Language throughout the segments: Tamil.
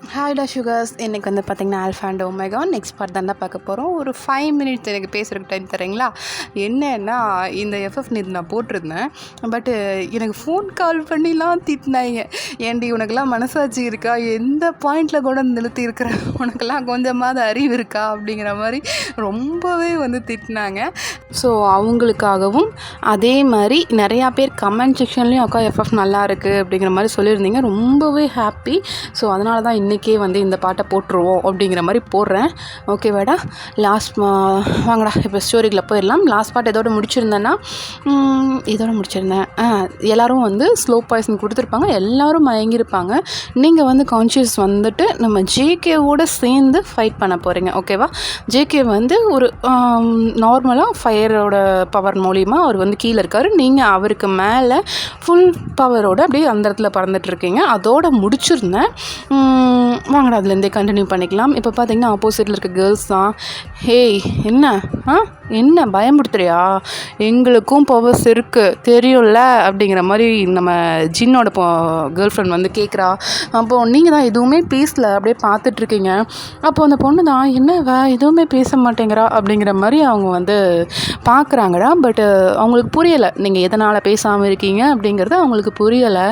ஹாய்டா சுகர்ஸ். இன்றைக்கி வந்து பார்த்திங்கன்னா alpha and omega next part தான் பார்க்க போகிறோம். ஒரு 5 மினிட்ஸ் எனக்கு பேசுகிறதுக்கு டைம் தரீங்களா? என்னன்னா, இந்த எஃப்எஃப் நேற்று நான் போட்டிருந்தேன். பட்டு எனக்கு ஃபோன் கால் பண்ணிலாம் திட்டினாங்க. ஏன்டி உனக்கெல்லாம் மனசாட்சி இருக்கா? எந்த பாயிண்டில் கூட நிறுத்தி இருக்கிற, உனக்கெல்லாம் கொஞ்சமாவது அறிவு இருக்கா? அப்படிங்கிற மாதிரி ரொம்பவே வந்து திட்டினாங்க. ஸோ அவங்களுக்காகவும் அதே மாதிரி நிறையா பேர் கமெண்ட் செக்ஷன்லேயும் அக்கா எஃப்எஃப் நல்லா இருக்குது அப்படிங்கிற மாதிரி சொல்லியிருந்தீங்க. ரொம்பவே ஹாப்பி. ஸோ அதனால தான் இன்றைக்கே வந்து இந்த பாட்டை போட்டுருவோம் அப்படிங்கிற மாதிரி போடுறேன். ஓகேவாடா? வாங்கடா இப்போ ஸ்டோரிக்குள்ளே போயிடலாம். லாஸ்ட் பாட்டு இதோட முடிச்சிருந்தேன்னா எல்லோரும் வந்து ஸ்லோ பாய்சன் கொடுத்துருப்பாங்க. எல்லோரும் மயங்கியிருப்பாங்க. நீங்கள் வந்து கான்ஷியஸ் வந்துட்டு நம்ம ஜேகேவோட சேர்ந்து ஃபைட் பண்ண போகிறீங்க. ஓகேவா? ஜேகே வந்து ஒரு நார்மலாக ஃபயரோட பவர் மூலிமா அவர் வந்து கீழே இருக்கார். நீங்கள் அவருக்கு மேலே ஃபுல் பவரோடு அப்படியே அந்த இடத்துல பறந்துட்டுருக்கீங்க. அதோடு முடிச்சிருந்தேன். வாங்கடா அதுலேருந்தே கண்டினியூ பண்ணிக்கலாம். இப்போ பார்த்தீங்கன்னா ஆப்போசிட்டில் இருக்க கேர்ள்ஸ் தான், ஹேய் என்ன பயமுடுத்துறியா? எங்களுக்கும் பவர்ஸ் இருக்குது தெரியும்ல அப்படிங்கிற மாதிரி நம்ம ஜின்னோட கேர்ள் ஃப்ரெண்ட் வந்து கேட்குறா. அப்போது நீங்கள் தான் எதுவுமே பேசல, அப்படியே பார்த்துட்ருக்கீங்க. அப்போது அந்த பொண்ணு தான் என்ன எதுவுமே பேச மாட்டேங்கிறா அப்படிங்கிற மாதிரி அவங்க வந்து பார்க்குறாங்கடா. பட்டு அவங்களுக்கு புரியலை நீங்கள் எதனால் பேசாமல் இருக்கீங்க அப்படிங்கிறது அவங்களுக்கு புரியலை.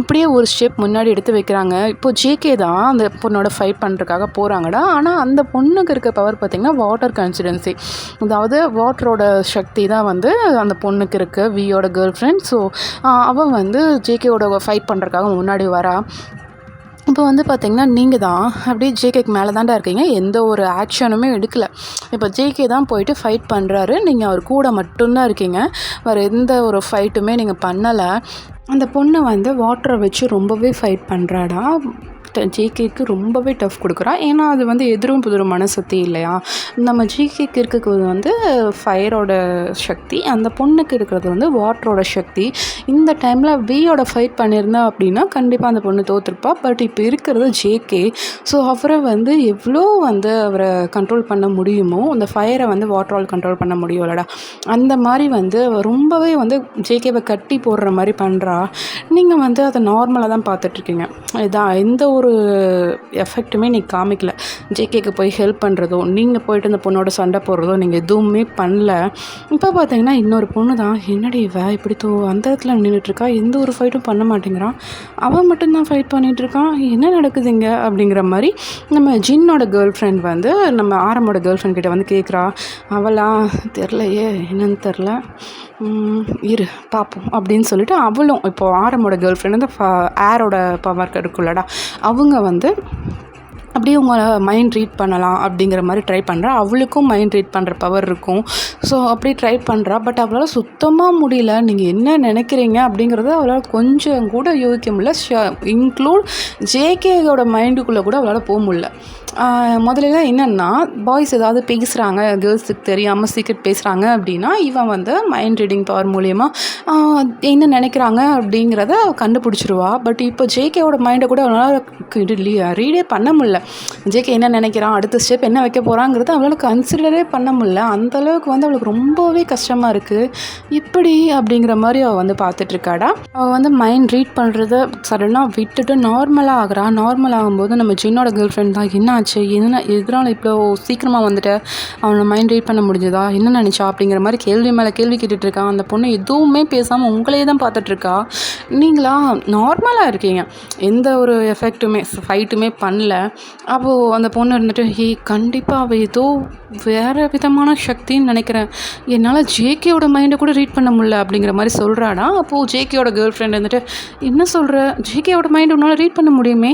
அப்படியே ஒரு ஸ்டெப் முன்னாடி எடுத்து வைக்கிறாங்க. இப்போது ஜேகே தான் அந்த பொண்ணோட ஃபைட் பண்ணுறதுக்காக போகிறாங்கடா. ஆனால் அந்த பொண்ணுக்கு இருக்க பவர் பார்த்திங்கன்னா வாட்டர் கான்சிடென்சி, அதாவது வாட்டரோட சக்தி தான் வந்து அந்த பொண்ணுக்கு இருக்குது, வியோட கேர்ள் ஃப்ரெண்ட். ஸோ அவள் வந்து ஜேகேவோட ஃபைட் பண்ணுறதுக்காக முன்னாடி வரா. இப்போ வந்து பார்த்திங்கன்னா நீங்கள் தான் அப்படியே ஜேகேக்கு மேலே தாண்டா இருக்கீங்க. எந்த ஒரு ஆக்ஷனுமே எடுக்கலை. இப்போ ஜேகே தான் போயிட்டு ஃபைட் பண்ணுறாரு. நீங்கள் அவர் கூட மட்டும்தான் இருக்கீங்க. வேறு எந்த ஒரு ஃபைட்டுமே நீங்கள் பண்ணலை. அந்த பொண்ணை வந்து வாட்டரை வச்சு ரொம்பவே ஃபைட் பண்ணுறாடா. ஜேகேக்கு ரொம்பவே டஃப் கொடுக்குறா. ஏன்னா அது வந்து எதிரும் புதிரும் மனசக்தி இல்லையா? நம்ம ஜேகேக்கு இருக்கிறது வந்து ஃபயரோட சக்தி, அந்த பொண்ணுக்கு இருக்கிறது வந்து வாட்டரோட சக்தி. இந்த டைமில் வியோட ஃபைட் பண்ணியிருந்தா அப்படின்னா கண்டிப்பாக அந்த பொண்ணு தோற்றுருப்பா. பட் இப்போ இருக்கிறது ஜேகே. ஸோ அவரை வந்து எவ்வளோ வந்து அவரை கண்ட்ரோல் பண்ண முடியுமோ, அந்த ஃபயரை வந்து வாட்டரால் கண்ட்ரோல் பண்ண முடியும்லடா. அந்த மாதிரி வந்து ரொம்பவே வந்து ஜேகேவை கட்டி போடுற மாதிரி பண்ணுறா. நீங்கள் வந்து அதை நார்மலாக தான் பார்த்துட்ருக்கீங்க. இதான் எந்த ஒரு எஃபெக்ட்டுமே நீங்கள் காமிக்கல. ஜேகேக்கு போய் ஹெல்ப் பண்ணுறதோ, நீங்கள் போய்ட்டு அந்த பொண்ணோட சண்டை போடுறதோ நீங்கள் எதுவுமே பண்ணல. இப்போ பார்த்தீங்கன்னா இன்னொரு பொண்ணு தான், என்னடி இப்படி அந்த இடத்துல நின்றுட்டுருக்கா, எந்த ஒரு ஃபைட்டும் பண்ண மாட்டேங்கிறான், அவன் மட்டும்தான் ஃபைட் பண்ணிகிட்ருக்கான், என்ன நடக்குதுங்க அப்படிங்கிற மாதிரி நம்ம ஜின்னோட கேர்ள் ஃப்ரெண்ட் வந்து நம்ம ஆரம்போட கேர்ள் ஃப்ரெண்ட் கிட்ட வந்து கேட்குறா. அவளா தெரிலையே என்னன்னு தெரில, இரு பார்ப்போம் அப்படின்னு சொல்லிட்டு அவளும் இப்போ ஆரம்போட கேர்ள் ஃப்ரெண்ட் வந்து ஏரோட பவர் இருக்குல்லடா, அவங்க வந்து அப்படியே உங்களை மைண்ட் ரீட் பண்ணலாம் அப்படிங்கிற மாதிரி ட்ரை பண்ணுறா. அவளுக்கும் மைண்ட் ரீட் பண்ணுற பவர் இருக்கும். ஸோ அப்படி ட்ரை பண்ணுறா. பட் அவளால் சுத்தமாக முடியல. நீங்கள் என்ன நினைக்கிறீங்க அப்படிங்கிறத அவளால் கொஞ்சம் கூட யோசிக்க முடியல. இன்க்ளூட் ஜேகேயோட மைண்டுக்குள்ளே கூட அவளால் போக முடியல. முதல்ல என்னென்னா, பாய்ஸ் ஏதாவது பேசுகிறாங்க, கேர்ள்ஸுக்கு தெரியாமல் சீக்ரெட் பேசுகிறாங்க அப்படின்னா இவன் வந்து மைண்ட் ரீடிங் பவர் மூலயமா என்ன நினைக்கிறாங்க அப்படிங்கிறத கண்டுபிடிச்சிருவா. பட் இப்போ ஜேகேவோட மைண்டை கூட அவளால் ரீடே பண்ண முடியல. ஜேகே என்ன நினைக்கிறான், அடுத்த ஸ்டெப் என்ன வைக்க போகிறாங்கிறத அவளால் கன்சிடரே பண்ண முடியல. அந்தளவுக்கு வந்து அவளுக்கு ரொம்பவே கஷ்டமாக இருக்குது. இப்படி அப்படிங்கிற மாதிரி அவள் வந்து பார்த்துட்ருக்காடா. அவள் வந்து மைண்ட் ரீட் பண்ணுறத சடனாக விட்டுட்டு நார்மலாக ஆகிறா. நார்மல் ஆகும்போது நம்ம ஜின்னோட கேர்ள் ஃப்ரெண்ட் தான், என்ன ஆச்சு, என்ன எதனால் இவ்வளோ சீக்கிரமாக வந்துட்டு அவனை மைண்ட் ரீட் பண்ண முடிஞ்சதா, என்ன நினச்சா அப்படிங்கிற மாதிரி கேள்வி மேலே கேள்வி கேட்டுட்ருக்கான். அந்த பொண்ணு எதுவுமே பேசாமல் உங்களே தான் பார்த்துட்ருக்கா. நீங்களா நார்மலாக இருக்கீங்க, எந்த ஒரு எஃபெக்ட்டுமே ஃபைட்டுமே பண்ணல. அப்போது அந்த பொண்ணு இருந்துட்டு, கண்டிப்பாக அவள் ஏதோ வேறு விதமான சக்தின்னு நினைக்கிறேன், என்னால் ஜேகேயோட மைண்டை கூட ரீட் பண்ண முடியல அப்படிங்கிற மாதிரி சொல்கிறாடா. அப்போது ஜேகேயோட கேர்ள் ஃப்ரெண்ட் வந்துட்டு, என்ன சொல்கிற, ஜேகேயோட மைண்டை உன்னால் ரீட் பண்ண முடியுமே,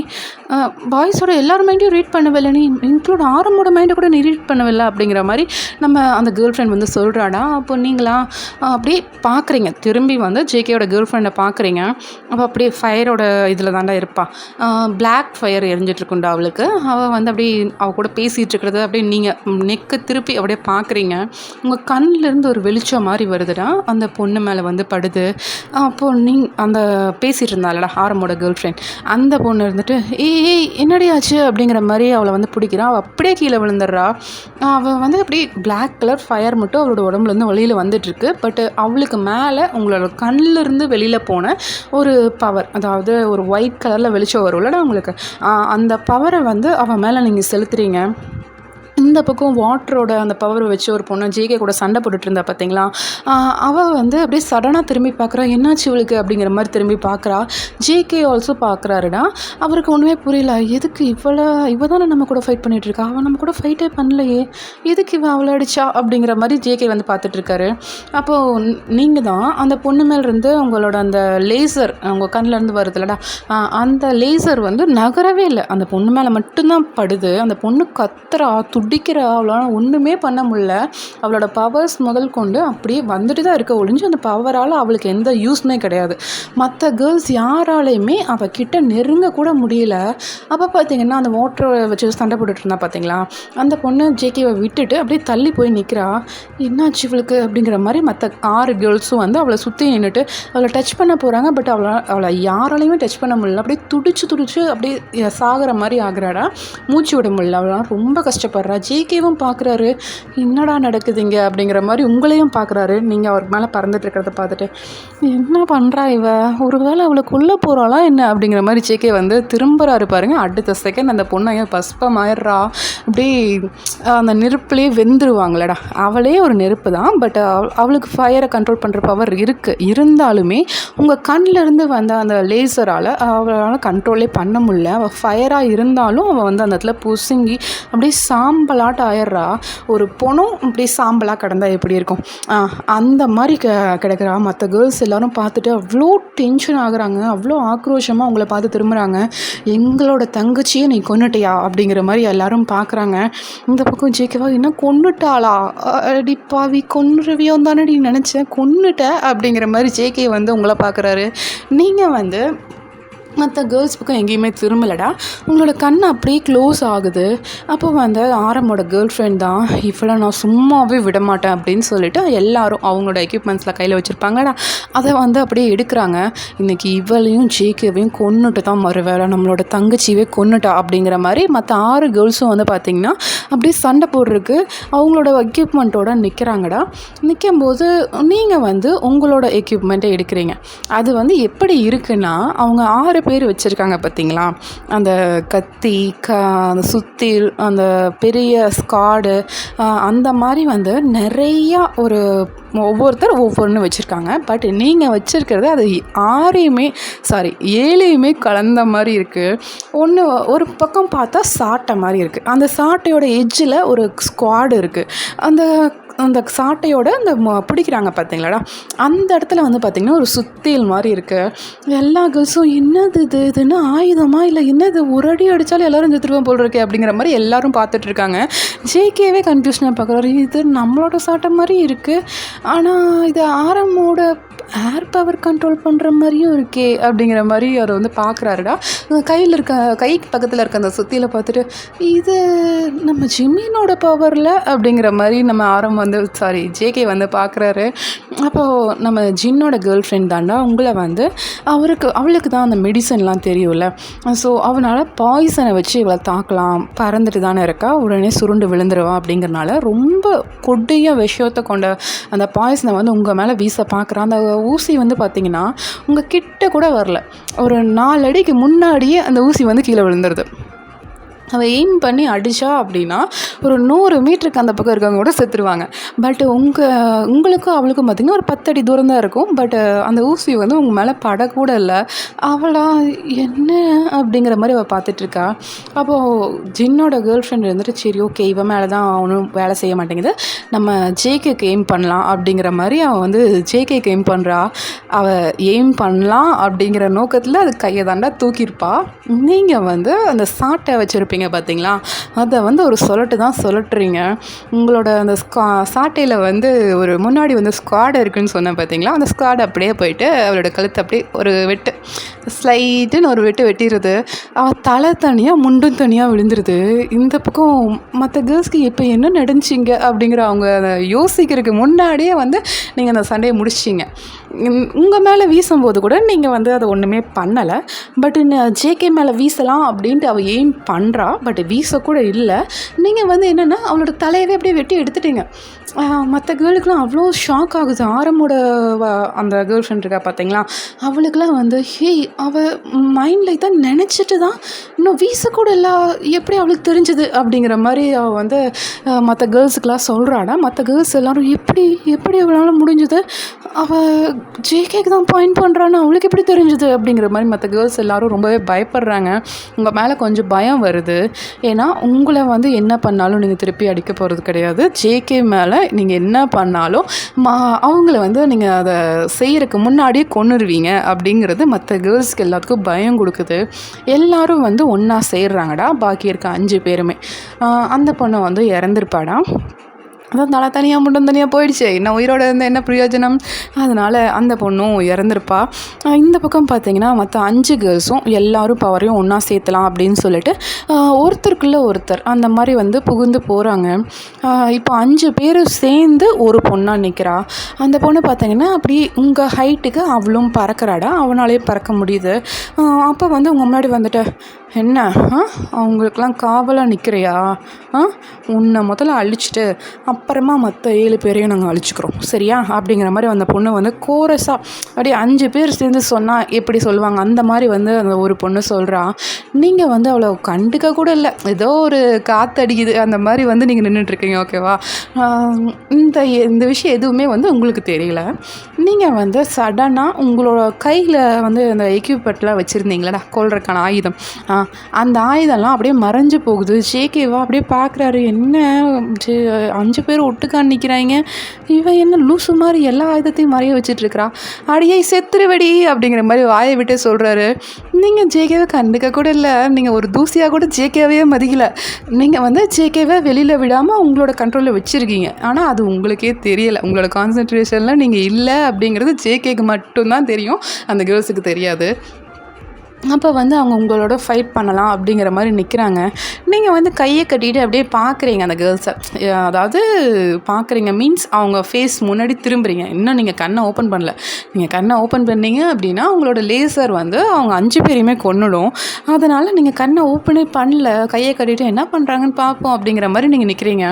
பாய்ஸோட எல்லார் மைண்டையும் ரீட் பண்ணவில்லை, நீ இன்க்ளூட் ஆரம்போட மைண்டை கூட நீ ரீட் பண்ணவில்லை அப்படிங்கிற மாதிரி நம்ம அந்த கேர்ள் ஃப்ரெண்ட் வந்து சொல்கிறாடா. அப்போ நீங்களா அப்படியே பார்க்குறீங்க, திரும்பி வந்து ஜேகேயோட கேர்ள் ஃப்ரெண்டை பார்க்குறீங்க. அப்போ அப்படியே ஃபயரோட இதில் தாண்டா இருப்பாள். பிளாக் ஃபயர் எரிஞ்சிட்ருக்குண்டா அவளுக்கு. அவள் வந்து அப்படியே அவள் கூட பேசிகிட்டு இருக்கிறத அப்படியே நீங்கள் நெக்கை திருப்பி அப்படியே பார்க்குறீங்க. உங்கள் கண்ணிலேருந்து ஒரு வெளிச்சம் மாதிரி வருதுடா, அந்த பொண்ணு மேலே வந்து படுது. அப்போது அந்த பேசிகிட்டு இருந்தாலடா ஆரமோட கேர்ள் ஃப்ரெண்ட், அந்த பொண்ணு இருந்துட்டு ஏய் என்னடி ஆச்சு அப்படிங்கிற மாதிரி அவளை வந்து பிடிக்கிறான். அவள் அப்படியே கீழே விழுந்துடுறா. அவள் வந்து அப்படியே பிளாக் கலர் ஃபயர் மட்டும் அவளோட உடம்புலேருந்து வெளியில் வந்துட்டுருக்கு. பட்டு அவளுக்கு மேலே உங்களோட கண்ணிலிருந்து வெளியில் போன ஒரு பவர், அதாவது ஒரு ஒயிட் கலரில் வெளிச்சம் வரும்லடா உங்களுக்கு, அந்த பவரை வந்து அவன் மேலே நீங்கள் செலுத்துறீங்க. இந்த பக்கம் வாட்டரோட அந்த பவரை வச்சு ஒரு பொண்ணு ஜேகே கூட சண்டை போட்டுட்டு இருந்தா பார்த்தீங்களா, அவள் வந்து அப்படியே சடனாக திரும்பி பார்க்குறா, என்னாச்சு இவளுக்கு அப்படிங்கிற மாதிரி திரும்பி பார்க்குறா. ஜேகே ஆல்சோ பார்க்குறாருடா. அவருக்கு ஒன்றுமே புரியல, எதுக்கு இவ தானே நம்ம கூட ஃபைட் பண்ணிகிட்ருக்கா, அவன் நம்ம கூட ஃபைட்டே பண்ணலையே, எதுக்கு இவன் அவளை அடிச்சா அப்படிங்கிற மாதிரி ஜேகே வந்து பார்த்துட்ருக்காரு. அப்போது நீங்கள் தான் அந்த பொண்ணு மேலேருந்து உங்களோட அந்த லேசர் உங்கள் கண்ணிலேருந்து வருதுல்லடா, அந்த லேசர் வந்து நகரவே இல்லை, அந்த பொண்ணு மேலே மட்டும்தான் படுது. அந்த பொண்ணு கத்துறா, துடிக்கிறா, அவளால் ஒன்றுமே பண்ண முடியல. அவளோட பவர்ஸ் முதல் கொண்டு அப்படியே வந்துட்டு தான் இருக்க ஒழிஞ்சு அந்த பவரால் அவளுக்கு எந்த யூஸ்மே கிடையாது. மற்ற கேர்ள்ஸ் யாராலையுமே அவகிட்ட நெருங்க கூட முடியல. அப்போ பார்த்தீங்கன்னா அந்த வாட்டரை வச்சு சண்டை போட்டுட்டு இருந்தா பார்த்தீங்களா, அந்த பொண்ணு ஜேகேவை விட்டுட்டு அப்படியே தள்ளி போய் நிற்கிறா. என்னாச்சு இவளுக்கு அப்படிங்கிற மாதிரி மற்ற 6 கேர்ள்ஸும் வந்து அவளை சுற்றி நின்றுட்டு அவளை டச் பண்ண போகிறாங்க. பட் அவளை யாராலையுமே டச் பண்ண முடியல. அப்படியே துடிச்சு அப்படியே சாகிற மாதிரி ஆகுறாடா, மூச்சு விட முடியல. அவளால் ரொம்ப கஷ்டப்படுறா. ஜேகேவும் பார்க்குறாரு, என்னடா நடக்குதுங்க அப்படிங்கிற மாதிரி உங்களையும் பார்க்குறாரு. நீங்கள் அவருக்கு மேலே பறந்துட்டு இருக்கிறத பார்த்துட்டு என்ன பண்ணுறா இவ, ஒருவேளை அவளுக்குள்ளே போகிறாளா என்ன அப்படிங்கிற மாதிரி ஜேகே வந்து திரும்புறாரு பாருங்க. அடுத்த செகண்ட் அந்த பொண்ணையும் பஸ்பமாயிடுறா. அப்படி அந்த நெருப்புலேயே வெந்துருவாங்களடா. அவளே ஒரு நெருப்பு தான், பட் அவளுக்கு ஃபயரை கண்ட்ரோல் பண்ணுற பவர் இருக்குது. இருந்தாலுமே உங்கள் கண்ணிலேருந்து வந்த அந்த லேசரால் அவளால் கண்ட்ரோலே பண்ண முடியல. அவள் ஃபயராக இருந்தாலும் அவள் வந்து அந்த இடத்துல புசுங்கி அப்படியே சாம்பலாட்ட ஆயிடுறா. ஒரு பொண்ணும் இப்படி சாம்பலாக கிடந்தா எப்படி இருக்கும், அந்த மாதிரி கிடக்கிறா. மற்ற கேர்ள்ஸ் எல்லோரும் பார்த்துட்டு அவ்வளோ டென்ஷன் ஆகுறாங்க, அவ்வளோ ஆக்ரோஷமாக அவங்கள பார்த்து திரும்புகிறாங்க. எங்களோட தங்கச்சியை நீ கொன்னுட்டியா அப்படிங்கிற மாதிரி எல்லாரும் பார்க்குறாங்க. இந்த பக்கம் ஜேகேவா என்ன கொன்னுட்டாளா, அடி பாவி கொன்னுருவியோ தானே நீ நினச்சேன், கொன்னுட்ட அப்படிங்கிற மாதிரி ஜேகே வந்து உங்களை பார்க்குறாரு. நீங்கள் வந்து மற்ற கேர்ள்ஸ் பக்கம் எங்கேயுமே திரும்பலடா. உங்களோட கண் அப்படியே க்ளோஸ் ஆகுது. அப்போ வந்து ஆரமோட கேர்ள் ஃப்ரெண்ட் தான், இவ்வளோ நான் சும்மாவே விடமாட்டேன் அப்படின்னு சொல்லிட்டு எல்லாரும் அவங்களோட எக்யூப்மெண்ட்ஸில் கையில் வச்சுருப்பாங்கடா, அதை வந்து அப்படியே எடுக்கிறாங்க. இன்றைக்கி இவளையும் ஜேகேவையும் கொன்னுட்டு தான் மறுவேளை, நம்மளோட தங்கச்சியவே கொன்னுட்டா அப்படிங்கிற மாதிரி மற்ற 6 கேர்ள்ஸும் வந்து பார்த்திங்கன்னா அப்படியே சண்டை போடுறதுக்கு அவங்களோட எக்யூப்மெண்ட்டோடு நிற்கிறாங்கடா. நிற்கும்போது நீங்கள் வந்து உங்களோட எக்யூப்மெண்ட்டை எடுக்கிறீங்க. அது வந்து எப்படி இருக்குன்னா, அவங்க 6 பேர் வச்சுருக்காங்க பார்த்தீங்களா, அந்த கத்தி, அந்த சுத்தில், அந்த பெரிய ஸ்காடு, அந்த மாதிரி வந்து நிறையா ஒவ்வொருத்தர் ஒவ்வொன்று வச்சுருக்காங்க. பட் நீங்கள் வச்சுருக்கிறது அது 7யுமே கலந்த மாதிரி இருக்குது. ஒரு பக்கம் பார்த்தா சாட்டை மாதிரி இருக்குது, அந்த சாட்டையோட எட்ஜில் ஒரு ஸ்குவாடு இருக்குது. அந்த சாட்டையோட அந்த பிடிக்கிறாங்க பார்த்தீங்களாடா, அந்த இடத்துல வந்து பார்த்திங்கன்னா ஒரு சுத்தியல் மாதிரி இருக்குது. எல்லா கேர்ள்ஸும் என்னது இதுன்னு ஆயுதமா இல்லை என்னது, ஒரு அடி அடித்தாலும் எல்லோரும் செத்துருவோம் போல் இருக்கே அப்படிங்கிற மாதிரி எல்லோரும் பார்த்துட்ருக்காங்க. ஜேகேவே கன்ஃபியூஷனாக பார்க்குறாரு, இது நம்மளோட சாட்டை மாதிரி இருக்குது, ஆனால் இது ஆரமோட ஏர் பவர் கண்ட்ரோல் பண்ணுற மாதிரியும் இருக்கே அப்படிங்கிற மாதிரி அவர் வந்து பார்க்குறாருடா. கைக்கு பக்கத்தில் இருக்க அந்த சுத்தியில் பார்த்துட்டு இது நம்ம ஜிம்மினோட பவரில் அப்படிங்கிற மாதிரி நம்ம ஜேகே வந்து பார்க்குறாரு. அப்போது நம்ம ஜின்னோட கேர்ள் ஃப்ரெண்ட் தாண்டா, உங்களை வந்து அவளுக்கு தான் அந்த மெடிசன்லாம் தெரியும்ல, ஸோ அவனால் பாய்சனை வச்சு இவளை தாக்கலாம், பறந்துட்டு தானே இருக்கா, உடனே சுருண்டு விழுந்துருவா அப்படிங்கிறனால ரொம்ப கொடிய விஷயத்தை கொண்ட அந்த பாய்சனை வந்து உங்கள் மேலே வீச பார்க்குறான். அந்த ஊசி வந்து பார்த்திங்கன்னா உங்கள் கிட்ட கூட வரல, ஒரு 4 அடிக்கு முன்னாடியே அந்த ஊசி வந்து கீழே விழுந்துருது. அவள் எய்ம் பண்ணி அடித்தா அப்படின்னா ஒரு 100 மீட்டருக்கு அந்த பக்கம் இருக்கவங்க கூட செத்துருவாங்க. பட் உங்களுக்கும் அவளுக்கும் பார்த்திங்கன்னா ஒரு 10 அடி தூரம் தான் இருக்கும். பட் அந்த ஊசி வந்து உங்கள் மேலே படக்கூட இல்லை. அவளா என்ன அப்படிங்கிற மாதிரி அவள் பார்த்துட்ருக்கா. அப்போது ஜின்னோட கேர்ள் ஃப்ரெண்ட் இருந்துட்டு சரி ஓகே, இவன் மேலே தான் அவனும் வேலை செய்ய மாட்டேங்குது, நம்ம ஜேகேக்கு எய்ம் பண்ணலாம் அப்படிங்கிற மாதிரி அவள் வந்து ஜேகேக்கு எய்ம் பண்ணுறா. அவள் எய்ம் பண்ணலாம் அப்படிங்கிற நோக்கத்தில் அது கையை தாண்டா தூக்கியிருப்பா. நீங்கள் வந்து அந்த சாட்டை வச்சுருப்பீங்க பார்த்தீங்களா, அதை வந்து ஒரு சொல்லட்டுறீங்க. உங்களோட அந்த சாட்டையில் வந்து ஒரு முன்னாடி வந்து ஸ்குவாட் இருக்குன்னு சொன்னேன் பார்த்தீங்களா, அந்த ஸ்குவாட் அப்படியே போயிட்டு அவளோட கழுத்தை அப்படியே ஒரு வெட்டு ஸ்லைட்டுன்னு ஒரு வெட்டிடுறது. அவள் தலை தனியாக முண்டும் தனியாக விழுந்துருது. இந்த பக்கம் மற்ற கேர்ள்ஸ்க்கு இப்போ என்ன நடந்துச்சிங்க அப்படிங்கிற அவங்க அதை யோசிக்கிறதுக்கு முன்னாடியே வந்து நீங்கள் அந்த சண்டையை முடிச்சிங்க. உங்கள் மேலே வீசும்போது கூட நீங்கள் வந்து அதை ஒன்றுமே பண்ணலை. பட் ஜேகே மேலே வீசலாம் அப்படின்ட்டு அவள் எய்ம் பண்ணுறா. பட் வீசக்கூட இல்லை. நீங்கள் வந்து என்னென்னா அவளோட தலையவே அப்படியே வெட்டி எடுத்துட்டீங்க. மற்ற கேர்ளுக்கெலாம் அவ்வளோ ஷாக் ஆகுது. ஆரமோட அந்த கேர்ள் ஃப்ரெண்ட் இருக்கா பார்த்தீங்களா, அவளுக்கெல்லாம் வந்து ஹேய் அவள் மைண்டில் தான் நினச்சிட்டு தான் இன்னும் வீசக்கூட இல்லை, எப்படி அவளுக்கு தெரிஞ்சுது அப்படிங்கிற மாதிரி அவள் வந்து மற்ற கேர்ள்ஸுக்கெலாம் சொல்கிறாடா. மற்ற கேர்ள்ஸ் எல்லோரும் எப்படி அவளால் முடிஞ்சுது, அவள் ஜேகேக்கு தான் பாயிண்ட் பண்ணுறான்னு அவளுக்கு எப்படி தெரிஞ்சுது அப்படிங்கிற மாதிரி மற்ற கேர்ள்ஸ் எல்லோரும் ரொம்பவே பயப்படுறாங்க. உங்கள் மேலே கொஞ்சம் பயம் வருது. ஏன்னா உங்களை வந்து என்ன பண்ணாலும் நீங்கள் திருப்பி அடிக்க போகிறது கிடையாது. ஜேகே மேலே நீங்கள் என்ன பண்ணாலும் அவங்கள வந்து நீங்கள் அதை செய்கிறதுக்கு முன்னாடியே கொன்னுருவீங்க அப்படிங்கிறது மற்ற கேர்ள்ஸ்க்கு எல்லாத்துக்கும் பயம் கொடுக்குது. எல்லோரும் வந்து ஒன்றா சேர்றாங்கடா. பாக்கி இருக்க 5 பேருமே அந்த பொண்ணை வந்து இறந்துருப்பாடா. அதான் தலை தனியாக முண்டம் தனியாக போயிடுச்சு, என்ன உயிரோடு இருந்த என்ன பிரயோஜனம். அதனால் அந்த பொண்ணும் இறந்துருப்பா. இந்த பக்கம் பார்த்திங்கன்னா மற்ற 5 கேர்ள்ஸும் எல்லோரும் பவரையும் ஒன்றா சேர்த்தலாம் அப்படின்னு சொல்லிட்டு ஒருத்தருக்குள்ளே ஒருத்தர் அந்த மாதிரி வந்து புகுந்து போகிறாங்க. இப்போ 5 பேர் சேர்ந்து ஒரு பொண்ணாக நிற்கிறா. அந்த பொண்ணு பார்த்திங்கன்னா அப்படி உங்கள் ஹைட்டுக்கு அவளும் பறக்கிறாடா. அவனாலே பறக்க முடியுது. அப்போ வந்து உங்கள் முன்னாடி வந்துட்டு என்ன அவங்களுக்கெல்லாம் காவலாக நிற்கிறியா, உன்னை முதல்ல அழிச்சிட்டு அப்புறமா மற்ற 7 பேரையும் நாங்கள் அழிச்சிக்கிறோம் சரியா அப்படிங்கிற மாதிரி அந்த பொண்ணு வந்து கோரஸாக அப்படியே 5 பேர் சேர்ந்து சொன்னால் எப்படி சொல்லுவாங்க அந்த மாதிரி வந்து அந்த ஒரு பொண்ணு சொல்கிறா. நீங்கள் வந்து அவ்வளோ கண்டுக்க கூட இல்லை, ஏதோ ஒரு காற்றடிக்குது அந்த மாதிரி வந்து நீங்கள் நின்றுட்டுருக்கீங்க ஓகேவா. இந்த விஷயம் எதுவுமே வந்து உங்களுக்கு தெரியல. நீங்கள் வந்து சடனாக உங்களோட கையில் வந்து அந்த எக்யூப்மெண்ட்லாம் வச்சுருந்தீங்களா கொல்றதுக்கான ஆயுதம், அந்த ஆயுதம்லாம் அப்படியே மறைஞ்சு போகுது. ஜேகேவா அப்படியே பார்க்குறாரு, என்ன 5 பேர் ஒட்டுக்கா நிற்கிறாங்க, இவன் என்ன லூசு மாதிரி எல்லா ஆயுதத்தையும் மறைய வச்சிட்ருக்கிறா, அடியே செத்துருவடி அப்படிங்கிற மாதிரி வாயை விட்டே சொல்கிறாரு. நீங்கள் ஜேகேவை கண்டுக்க கூட இல்லை, நீங்கள் ஒரு தூசியாக கூட ஜேகேவே மதிக்கலை. நீங்கள் வந்து ஜேகேவை வெளியில் விடாமல் உங்களோட கண்ட்ரோலில் வச்சுருக்கீங்க. ஆனால் அது உங்களுக்கே தெரியலை. உங்களோட கான்சன்ட்ரேஷனில் நீங்கள் இல்லை அப்படிங்கிறது ஜேகேக்கு மட்டும்தான் தெரியும், அந்த கேர்ள்ஸுக்கு தெரியாது. அப்போ வந்து அவங்க உங்களோட ஃபைட் பண்ணலாம் அப்படிங்கிற மாதிரி நிற்கிறாங்க. நீங்கள் வந்து கையை கட்டிட்டு அப்படியே பார்க்குறீங்க அந்த கேர்ள்ஸை. அதாவது பார்க்குறீங்க மீன்ஸ் அவங்க ஃபேஸ் முன்னாடி திரும்புறீங்க. இன்னும் நீங்கள் கண்ணை ஓப்பன் பண்ணல. நீங்கள் கண்ணை ஓப்பன் பண்ணீங்க அப்படின்னா உங்களோட லேசர் வந்து அவங்க 5 பேரையுமே கொன்னுடும். அதனால் நீங்கள் கண்ணை ஓப்பனே பண்ணல, கையை கட்டிட்டு என்ன பண்ணுறாங்கன்னு பார்ப்போம் அப்படிங்கிற மாதிரி நீங்கள் நிற்கிறீங்க.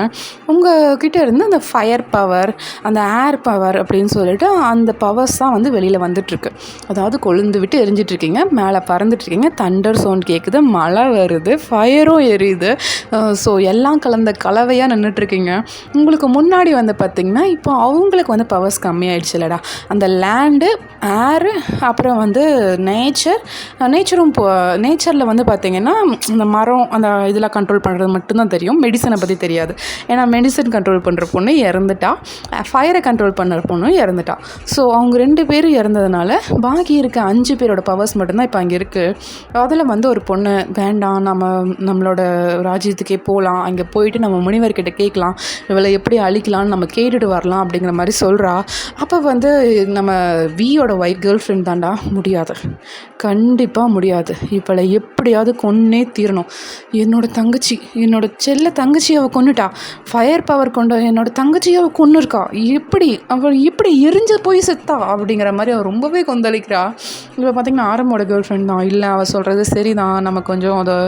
உங்கள் கிட்டே இருந்து அந்த ஃபயர் பவர், அந்த ஏர் பவர் அப்படின்னு சொல்லிட்டு அந்த பவர்ஸ் தான் வந்து வெளியில் வந்துட்டுருக்கு. அதாவது கொழுந்து விட்டு எரிஞ்சிட்ருக்கீங்க, மேலே பறந்துட்டுருக்கீங்க, தண்டர் சவுண்ட் கேட்குது, மழை வருது, ஃபயரும் எரியுது. ஸோ எல்லாம் கலந்த கலவையாக நின்றுட்டுருக்கீங்க. உங்களுக்கு முன்னாடி வந்து பார்த்திங்கன்னா இப்போ அவங்களுக்கு வந்து பவர்ஸ் கம்மியாயிடுச்சு இல்லைடா. அந்த லேண்டு, ஏரு, அப்புறம் வந்து நேச்சரும் நேச்சரில் வந்து பார்த்திங்கன்னா அந்த மரம் அந்த இதெல்லாம் கண்ட்ரோல் பண்ணுறது மட்டும்தான் தெரியும், மெடிசனை பற்றி தெரியாது. ஏன்னா மெடிசன் கண்ட்ரோல் பண்ணுற பொண்ணு இறந்துட்டா, ஃபயரை கண்ட்ரோல் பண்ணுற பொண்ணு இறந்துட்டா. ஸோ அவங்க 2 பேரும் இறந்ததுனால பாக்கி இருக்க 5 பேரோட பவர்ஸ் மட்டும்தான் இப்போ அங்கே இருக்குது. அதில் வந்து ஒரு பொண்ணு வேண்டாம், நம்மளோட ராஜ்யத்துக்கே போகலாம், அங்கே போயிட்டு நம்ம முனிவர்கிட்ட கேட்கலாம், இவளை எப்படி அழிக்கலாம்னு நம்ம கேட்டுட்டு வரலாம் அப்படிங்கிற மாதிரி சொல்கிறா. அப்போ வந்து நம்ம வியோட கேர்ள் ஃப்ரெண்ட் தாண்டா, முடியாது, கண்டிப்பாக முடியாது, இவளை எப்படியாவது கொன்னே தீரணும், என்னோட தங்கச்சி, என்னோட செல்ல தங்கச்சி அவள் கொன்னுட்டா, ஃபயர் பவர் கொண்ட என்னோட தங்கச்சி அவள் கொன்னுருக்கா, அவள் எப்படி எரிஞ்சு போய் செத்தா அப்படிங்கிற மாதிரி அவள் ரொம்பவே கொந்தளிக்கிறா. இப்போ பார்த்திங்கன்னா ஆரம்போட கேர்ள் ஃப்ரெண்ட் தான், இல்லை அவள் சொல்கிறது சரிதான், நம்ம கொஞ்சம் அதை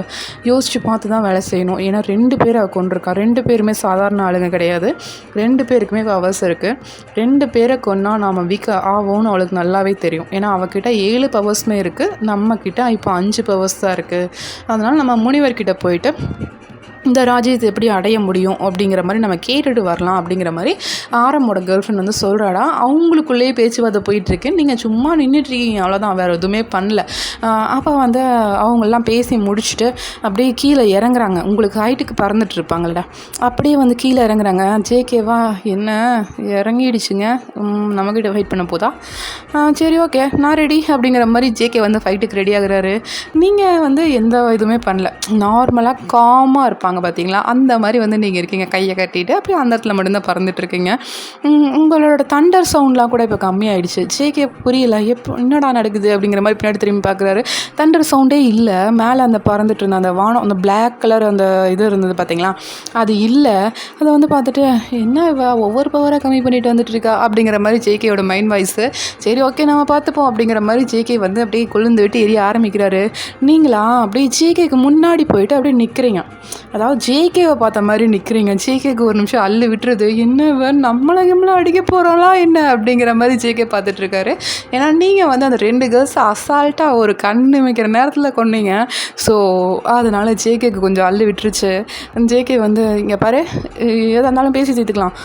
யோசித்து பார்த்து தான் வேலை செய்யணும். ஏன்னா 2 பேர் அவள் கொண்டிருக்கா, 2 பேருமே சாதாரண ஆளுங்க கிடையாது, 2 பேருக்குமே பவர்ஸ் இருக்குது. 2 பேரை கொன்னா நாம் வீக் ஆகும்னு அவளுக்கு நல்லாவே தெரியும். ஏன்னா அவகிட்ட 7 பவர்ஸுமே இருக்குது, நம்மக்கிட்ட இப்போ 5 பவர்ஸ் தான் இருக்குது. அதனால் நம்ம முனிவர்கிட்ட போயிட்டு இந்த ராஜ்யத்தை எப்படி அடைய முடியும் அப்படிங்கிற மாதிரி நம்ம கேட்டுட்டு வரலாம் அப்படிங்கிற மாதிரி ஆரமோட கேர்ள் ஃப்ரெண்ட் வந்து சொல்கிறாடா. அவங்களுக்குள்ளேயே பேச்சுவார்த்தை போயிட்டுருக்கு, நீங்கள் சும்மா நின்றுட்டுருக்கீங்க, அவ்வளோதான், வேறு எதுவுமே பண்ணல. அப்போ வந்து அவங்கெல்லாம் பேசி முடிச்சுட்டு அப்படியே கீழே இறங்குறாங்க. உங்களுக்கு ஹைட்டுக்கு பறந்துட்டு இருப்பாங்கள்டா, அப்படியே வந்து கீழே இறங்குறாங்க. ஜேகேவா என்ன இறங்கிடுச்சுங்க, நம்மக்கிட்ட ஃபைட் பண்ண போதா, சரி ஓகே நான் ரெடி அப்படிங்கிற மாதிரி ஜேகே வந்து ஃபைட்டுக்கு ரெடி ஆகுறாரு. நீங்கள் வந்து எந்த இதுவுமே பண்ணல, நார்மலாக காமாக இருப்பாங்க பண்ணுவாங்க பார்த்தீங்களா, அந்த மாதிரி வந்து நீங்கள் இருக்கீங்க. கையை கட்டிட்டு அப்படியே அந்த இடத்துல மட்டும்தான் பறந்துட்டுருக்கீங்க. உங்களோட தண்டர் சவுண்ட்லாம் கூட இப்போ கம்மியாயிடுச்சு. ஜேகே புரியல, என்னடா நடக்குது அப்படிங்கிற மாதிரி பின்னாடி திரும்பி பார்க்குறாரு. தண்டர் சவுண்டே இல்லை. மேலே அந்த பறந்துட்டு இருந்த அந்த வானம், அந்த பிளாக் கலர் அந்த இது இருந்தது பார்த்தீங்களா, அது இல்லை. அதை வந்து பார்த்துட்டு என்ன ஒவ்வொரு பவராக கம்மி பண்ணிட்டு வந்துட்டு இருக்கா அப்படிங்கிற மாதிரி ஜேகேயோட மைண்ட் வாய்ஸு. சரி ஓகே நம்ம பார்த்துப்போம் அப்படிங்கிற மாதிரி ஜேகே வந்து அப்படியே கொழுந்து விட்டு எரிய ஆரம்பிக்கிறாரு. நீங்களா அப்படியே ஜேகேக்கு முன்னாடி போயிட்டு அப்படியே நிற்கிறீங்க. அதாவது ஜேகேவை பார்த்த மாதிரி நிற்கிறீங்க. ஜேகேக்கு ஒரு நிமிஷம் அள்ளு விட்டுறது, என்ன நம்மளை அடிக்க போகிறோம்லா என்ன அப்படிங்கிற மாதிரி ஜேகே பார்த்துட்ருக்காரு. ஏன்னா நீங்கள் வந்து அந்த 2 கேர்ள்ஸ் அசால்ட்டாக ஒரு கண்ணு வைக்கிற நேரத்தில் கொன்னீங்க. ஸோ அதனால் ஜேகேக்கு கொஞ்சம் அள்ளு விட்டுருச்சு. ஜேகே வந்து இங்கே பாரு, எதாக இருந்தாலும் பேசி தீர்த்துக்கலாம்,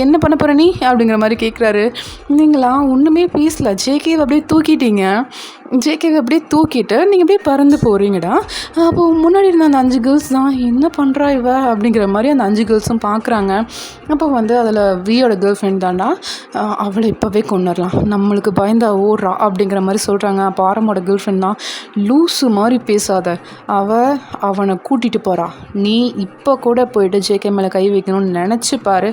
என்ன பண்ண போகிற நீ அப்படிங்கிற மாதிரி கேட்குறாரு. நீங்களா ஒன்றுமே பேசல. ஜேகேவை அப்படியே தூக்கிட்டீங்க. ஜேகேவை அப்படியே தூக்கிட்டு நீங்கள் அப்படியே பறந்து போகிறீங்கடா. அப்போது முன்னாடி இருந்த அந்த 5 கேர்ள்ஸ் தான் என்ன பண்ணுறா இவ அப்படிங்கிற மாதிரி அந்த 5 கேர்ள்ஸும் பார்க்குறாங்க. அப்போ வந்து அதில் வியோட கேர்ள் ஃப்ரெண்ட் தாண்டா, அவளை இப்போவே கொண்டுடலாம், நம்மளுக்கு பயந்தா ஓடுறா அப்படிங்கிற மாதிரி சொல்கிறாங்க. அப்போ ஆரமோட கேர்ள் ஃப்ரெண்ட் தான், லூஸு மாதிரி பேசாத, அவனை கூட்டிகிட்டு போகிறா, நீ இப்போ கூட போயிட்டு ஜேகே மேலே கை வைக்கணும்னு நினச்சி பாரு,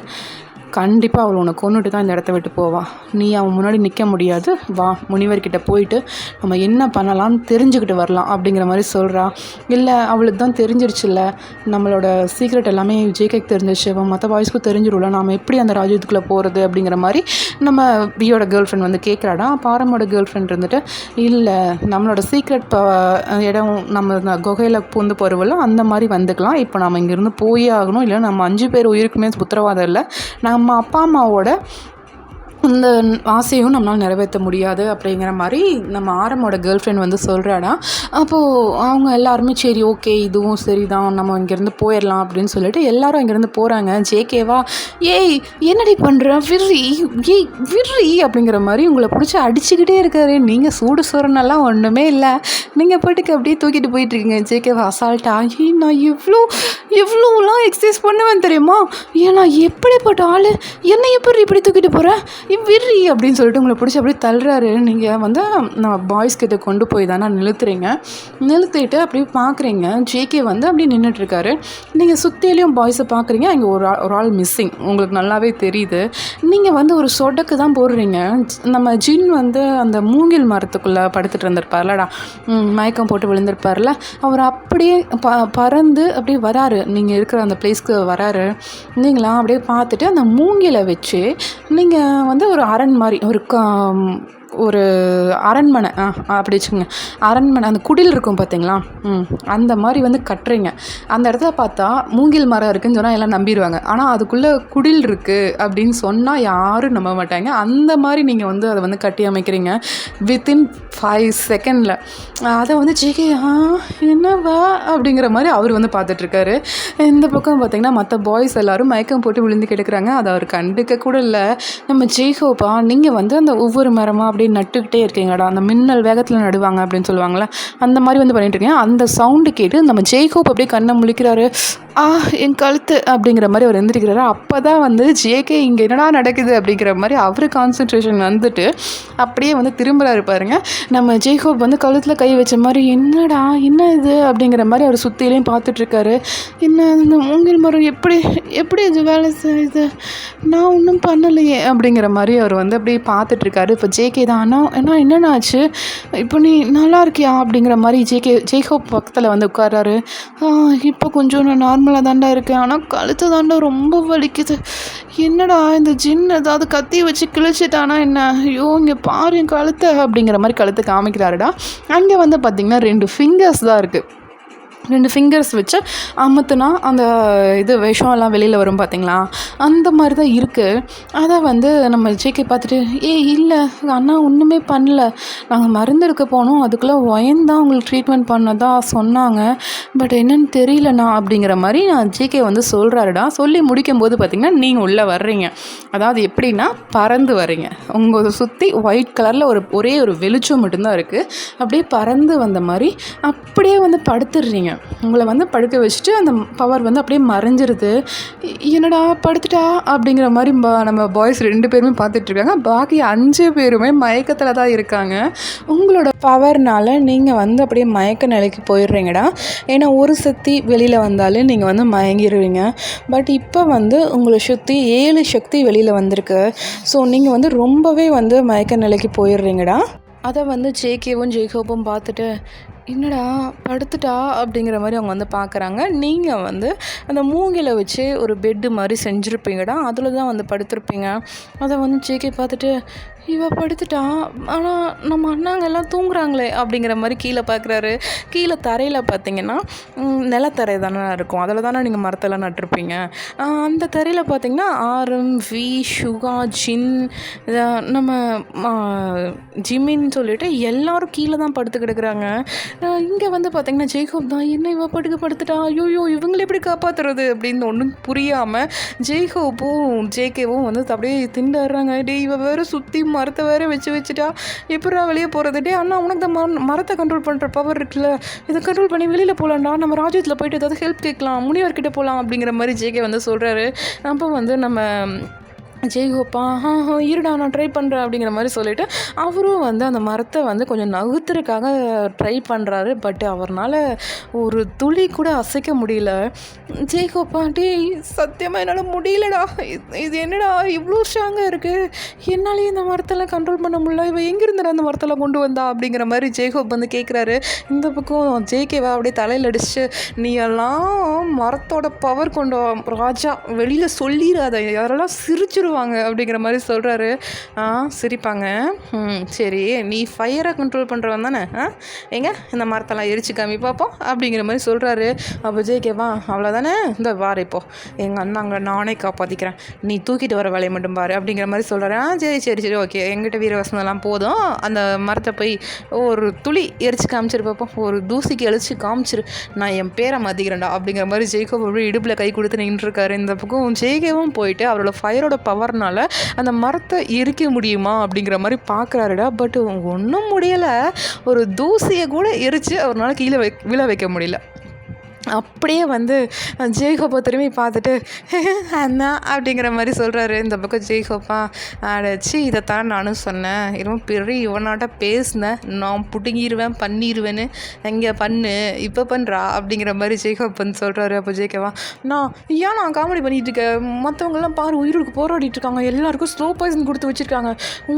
கண்டிப்பாக அவள் உன்னை கொன்னுட்டு தான் இந்த இடத்த விட்டு போவா. நீ அவன் முன்னாடி நிற்க முடியாது, வா முனிவர்கிட்ட போயிட்டு நம்ம என்ன பண்ணலாம்னு தெரிஞ்சுக்கிட்டு வரலாம் அப்படிங்கிற மாதிரி சொல்கிறா. இல்லை அவளுக்கு தான் தெரிஞ்சிருச்சுல்ல, நம்மளோட சீக்ரெட் எல்லாமே ஜேகேக்கு தெரிஞ்சிச்சு, அவன் மற்ற பாய்ஸ்க்கும் தெரிஞ்சிடும்ல, நாம் எப்படி அந்த ராஜ்யத்துக்குள்ளே போகிறது அப்படிங்கிற மாதிரி நம்ம பியோட கேர்ள் ஃப்ரெண்ட் வந்து கேட்குறாடா. பாரமோட கேர்ள் ஃப்ரெண்ட் இருந்துட்டு, இல்லை நம்மளோட சீக்ரெட் இடம் நம்ம குகையில் பூந்து போகிறவளோ அந்த மாதிரி வந்துக்கலாம், இப்போ நம்ம இங்கேருந்து போயே ஆகணும், இல்லை நம்ம 5 பேர் உயிருக்குமே உத்தரவாதம் இல்லை, நம்ம அப்பா அம்மாவோட இந்த ஆசையும் நம்மளால் நிறைவேற்ற முடியாது அப்படிங்கிற மாதிரி நம்ம ஆரமோட கேர்ள் ஃப்ரெண்ட் வந்து சொல்கிறாடா. அப்போது அவங்க எல்லாருமே சரி ஓகே இதுவும் சரி தான், நம்ம இங்கேருந்து போயிடலாம் அப்படின்னு சொல்லிட்டு எல்லோரும் இங்கேருந்து போகிறாங்க. ஜேகேவா, ஏய் என்னடி பண்ணுற, விர்ரி அப்படிங்கிற மாதிரி உங்களை பிடிச்சி அடிச்சுக்கிட்டே இருக்காரு. நீங்கள் சூடு சோறனெல்லாம் ஒன்றுமே இல்லை, நீங்கள் போய்ட்டுக்கு அப்படியே தூக்கிட்டு போயிட்டுருக்கீங்க. ஜேகேவா அசால்ட்டா, நான் எவ்வளோலாம் எக்ஸசைஸ் பண்ணுவேன் தெரியுமா, நான் எப்படிப்பட்ட ஆள், என்னை இப்படி தூக்கிட்டு போகிறேன் விர்ரி அப்படின்னு சொல்லிட்டு உங்களை பிடிச்சி அப்படியே தள்ளுறாரு. நீங்கள் வந்து நான் பாய்ஸ் கிட்ட கொண்டு போய் தானே நிறுத்திட்டு அப்படியே பார்க்குறீங்க. ஜேகே வந்து அப்படியே நின்றுட்டுருக்காரு. நீங்கள் சுற்றிலையும் பாய்ஸை பார்க்குறீங்க. அங்கே ஒரு ஆள் மிஸ்ஸிங் உங்களுக்கு நல்லாவே தெரியுது. நீங்கள் வந்து ஒரு சொடக்கு தான் போடுறீங்க. நம்ம ஜின் வந்து அந்த மூங்கில் மரத்துக்குள்ளே படுத்துட்டு இருந்திருப்பார்லடா, மயக்கம் போட்டு விழுந்திருப்பார்ல, அவர் அப்படியே பறந்து அப்படியே வராரு, நீங்கள் இருக்கிற அந்த பிளேஸ்க்கு வராரு. நீங்களாம் அப்படியே பார்த்துட்டு அந்த மூங்கிலை வச்சு நீங்கள் வந்து ஒரு அரண் மாதிரி ஒரு அரண்மனை அப்படி வச்சுக்கோங்க, அரண்மனை அந்த குடில் இருக்கும் பார்த்தீங்களா, அந்த மாதிரி வந்து கட்டுறீங்க. அந்த இடத்துல பார்த்தா மூங்கில் மரம் இருக்குதுன்னு சொன்னால் எல்லாம் நம்பிடுவாங்க. ஆனால் அதுக்குள்ளே குடில் இருக்குது அப்படின்னு சொன்னால் யாரும் நம்ப மாட்டாங்க. அந்த மாதிரி நீங்கள் வந்து அதை வந்து கட்டி அமைக்கிறீங்க வித்தின் 5 செகண்டில். அதை வந்து ஜேகே என்னவா அப்படிங்கிற மாதிரி அவர் வந்து பார்த்துட்ருக்காரு. இந்த பக்கம் பார்த்திங்கன்னா மற்ற பாய்ஸ் எல்லோரும் மயக்கம் போட்டு விழுந்து கிடக்குறாங்க. அதை அவர் கண்டுக்க கூட இல்லை. நம்ம ஜெய்ஹோப்பா, நீங்கள் வந்து அந்த ஒவ்வொரு மரமாக அப்படியே நட்டுக்கிட்டே இருக்கீங்கடா, அந்த மின்னல் வேகத்தில் நடுவாங்க அப்படின்னு சொல்லுவாங்களே, அந்த மாதிரி வந்து பண்ணிட்டு இருக்கீங்க. அந்த சவுண்டு கேட்டு நம்ம ஜெய்ஹோப் அப்படியே கண்ணை முழிக்கிறாரு. என் கழுத்து அப்படிங்கிற மாதிரி அவர் எந்திரிக்கிறாரு. அப்போ தான் வந்து ஜேகே இங்கே என்னடா நடக்குது அப்படிங்கிற மாதிரி அவர் கான்சன்ட்ரேஷன் வந்துட்டு அப்படியே வந்து திரும்புகிறாரு பாருங்க. நம்ம ஜேகோப் வந்து கழுத்தில் கை வச்ச மாதிரி, என்னடா என்ன இது அப்படிங்கிற மாதிரி அவர் சுற்றிலையும் பார்த்துட்ருக்காரு. என்ன இந்த மூங்கில் மரம் எப்படி இது வேலை செய்யுது, நான் ஒன்றும் பண்ணலையே அப்படிங்கிற மாதிரி அவர் வந்து அப்படியே பார்த்துட்ருக்காரு. இப்போ ஜேகே தான், ஏன்னா என்னென்ன ஆச்சு, இப்போ நீ நல்லா இருக்கியா அப்படிங்கிற மாதிரி ஜேகோப் பக்கத்தில் வந்து உட்கார்றாரு. இப்போ கொஞ்சம் நான் நார்மலாக தாண்டா இருக்கேன், ஆனால் கழுத்து தாண்டா ரொம்ப வலிக்குது, என்னடா இந்த ஜின் ஏதாவது கத்தி வச்சு கிழிச்சிட்டானா என்ன, ஐயோ இங்கே பாரு என் கழுத்தை அப்படிங்கிற மாதிரி கழுத்தை காமிக்கிறாருடா. அங்கே வந்து பார்த்திங்கன்னா 2 ஃபிங்கர்ஸ் தான் இருக்குது. 2 ஃபிங்கர்ஸ் வச்சு அமுத்துனா அந்த இது விஷம் எல்லாம் வெளியில் வரும் பார்த்தீங்களா, அந்த மாதிரி தான் இருக்குது. அதை வந்து நம்ம ஜேகே பார்த்துட்டு, இல்லை அண்ணா ஒன்றுமே பண்ணல, நாங்கள் மருந்து எடுக்க போனோம், அதுக்குள்ளே ஒயன்தான் உங்களுக்கு ட்ரீட்மெண்ட் பண்ணதா சொன்னாங்க, பட் என்னன்னு தெரியலண்ணா அப்படிங்கிற மாதிரி நான் ஜேகே வந்து சொல்கிறாருடா. சொல்லி முடிக்கும்போது பார்த்திங்கன்னா நீங்கள் உள்ளே வர்றீங்க. அதாவது எப்படின்னா பறந்து வர்றீங்க. உங்களை சுற்றி ஒயிட் கலரில் ஒரே ஒரு வெளிச்சம் மட்டும்தான் இருக்குது. அப்படியே பறந்து வந்த மாதிரி அப்படியே வந்து படுத்துடுறீங்க. உங்களை வந்து படுக்க வச்சுட்டு அந்த பவர் வந்து அப்படியே மறைஞ்சிருது. என்னடா படுத்துட்டா அப்படிங்கிற மாதிரி நம்ம பாய்ஸ் 2 பேருமே பார்த்துட்ருக்காங்க. பாக்கி 5 பேருமே மயக்கத்தில் தான் இருக்காங்க. உங்களோட பவர்னால் நீங்கள் வந்து அப்படியே மயக்க நிலைக்கு போயிடுறீங்கடா. ஏன்னா ஒரு சக்தி வெளியில் வந்தாலே நீங்கள் வந்து மயங்கிடுவீங்க. பட் இப்போ வந்து உங்களை சுற்றி 7 சக்தி வெளியில் வந்திருக்கு. ஸோ நீங்கள் வந்து ரொம்பவே வந்து மயக்க நிலைக்கு போயிடுறீங்கடா. அதை வந்து ஜேகேவும் ஜேகோப்பும் பார்த்துட்டு, என்னடா படுத்துட்டா அப்படிங்கிற மாதிரி அவங்க வந்து பார்க்குறாங்க. நீங்கள் வந்து அந்த மூங்கில வச்சு ஒரு பெட்டு மாதிரி செஞ்சுருப்பீங்கடா, அதில் தான் வந்து படுத்திருப்பீங்க. அதை வந்து ஜேகே பார்த்துட்டு, இவ படுத்துட்டா, ஆனால் நம்ம அண்ணாங்க எல்லாம் தூங்குறாங்களே அப்படிங்கிற மாதிரி கீழே பார்க்குறாரு. கீழே தரையில் பார்த்தீங்கன்னா நிலத்தரை தானே இருக்கும், அதில் தானே நீங்கள் மரத்தெல்லாம் நட்டிருப்பீங்க. அந்த தரையில் பார்த்தீங்கன்னா ஆரம், வி, சுகா, ஜின், நம்ம ஜிமின்னு சொல்லிட்டு எல்லோரும் கீழே தான் படுத்து கிடக்குறாங்க. இங்கே வந்து பார்த்திங்கன்னா ஜெய்கோப் தான், என்ன இவ படுத்துட்டா, ஐயோ இவங்களை எப்படி காப்பாற்றுறது அப்படின்னு ஒன்றும் புரியாமல் ஜெய்கோப்பும் ஜேகேவும் வந்து அப்படியே திண்டாடுறாங்க. டே இவ வேறு சுற்றி மரத்தை வேறு வச்சுட்டா எப்படா வெளியே போகிறது? டே அண்ணா உனக்கு தான் மரத்தை கண்ட்ரோல் பண்ணுற பவர் இருக்குல்ல, இதை கண்ட்ரோல் பண்ணி வெளியில் போகலாம்டா, நம்ம ராஜ்யத்தில் போயிட்டு ஏதாவது ஹெல்ப் கேட்கலாம், முனிவர்கிட்ட போகலாம் அப்படிங்கிற மாதிரி ஜேகே வந்து சொல்கிறாரு. அப்போ வந்து நம்ம ஜெய்கோப்பா இருடா நான் ட்ரை பண்ணுறேன் அப்படிங்கிற மாதிரி சொல்லிவிட்டு அவரும் வந்து அந்த மரத்தை வந்து கொஞ்சம் நகுத்துறதுக்காக ட்ரை பண்ணுறாரு. பட் அவரால் ஒரு துளி கூட அசைக்க முடியல. ஜெய்கோப்பா டே சத்தியமாக என்னால் முடியலடா, இது என்னடா இவ்வளோ ஸ்ட்ராங்காக இருக்குது, என்னாலேயே இந்த மரத்தெல்லாம் கண்ட்ரோல் பண்ண முடியல, இவன் எங்கேருந்துடா அந்த மரத்தெல்லாம் கொண்டு வந்தா அப்படிங்கிற மாதிரி ஜெய்கோப் வந்து கேட்குறாரு. இந்த பக்கம் ஜேகேவா அப்படியே தலையில் அடிச்சு, நீ எல்லாம் மரத்தோட பவர் கொண்டு ராஜா, வெளியில் சொல்லிடாத, யாரெல்லாம் சிரிச்சிருவாங்க அப்படிங்கிற மாதிரி சொல்கிறாரு. சிரிப்பாங்க. சரி நீ ஃபயரை கண்ட்ரோல் பண்ணுறவன் தானே, எங்க இந்த மரத்தெல்லாம் எரிச்சு காமி பார்ப்போம் அப்படிங்கிற மாதிரி சொல்கிறாரு. அப்போ ஜேகேவா அவ்வளோதானே, இந்த வார இப்போ எங்கள் அண்ணாங்களை நானே காப்பாற்றிக்கிறேன், நீ தூக்கிட்டு வர வேலையை மட்டும் பாரு அப்படிங்கிற மாதிரி சொல்கிறாரு. சரி ஓகே, எங்கிட்ட வீரவசனம்லாம் போதும், அந்த மரத்தை போய் ஒரு துளி எரிச்சு காமிச்சிரு பார்ப்போம், ஒரு தூசிக்கு எரிச்சு காமிச்சிரு, நான் என் பேரை மாற்றிக்கிறேன்டா அப்படிங்கிற மாதிரி ஜெய்கோப் அப்படியே இடுப்பில் கை கொடுத்து நின்றுருக்காரு. இந்த பக்கம் ஜேகேவும் போயிட்டு அவரோட ஃபயரோட பவர்னால் அந்த மரத்தை எரிக்க முடியுமா அப்படிங்கிற மாதிரி பார்க்குறாருடா. பட் ஒன்றும் முடியலை, ஒரு தூசியை கூட எரித்து அவரால் கீழே விழ வைக்க முடியல. அப்படியே வந்து ஜெய்கோப்பை திரும்பி பார்த்துட்டு அண்ணா அப்படிங்கிற மாதிரி சொல்கிறாரு. இந்த பக்கம் ஜெய்கோப்பா அடைச்சி இதைத்தான் நானும் சொன்னேன், இவன் பெரிய இவனாட்ட பேசினேன், நான் பிடுங்கிடுவேன் பண்ணிடுவேன்னு, எங்கே பண்ணு இப்போ பண்ணுறா அப்படிங்கிற மாதிரி ஜெய்கோப் வந்து சொல்கிறாரு. அப்போ ஜெய்கோவா நான் காமெடி பண்ணிகிட்டு இருக்கேன், மற்றவங்கெல்லாம் பாரு உயிருக்கு போராடிட்டு இருக்காங்க, எல்லாருக்கும் ஸ்லோ பாய்சன் கொடுத்து வச்சுருக்காங்க,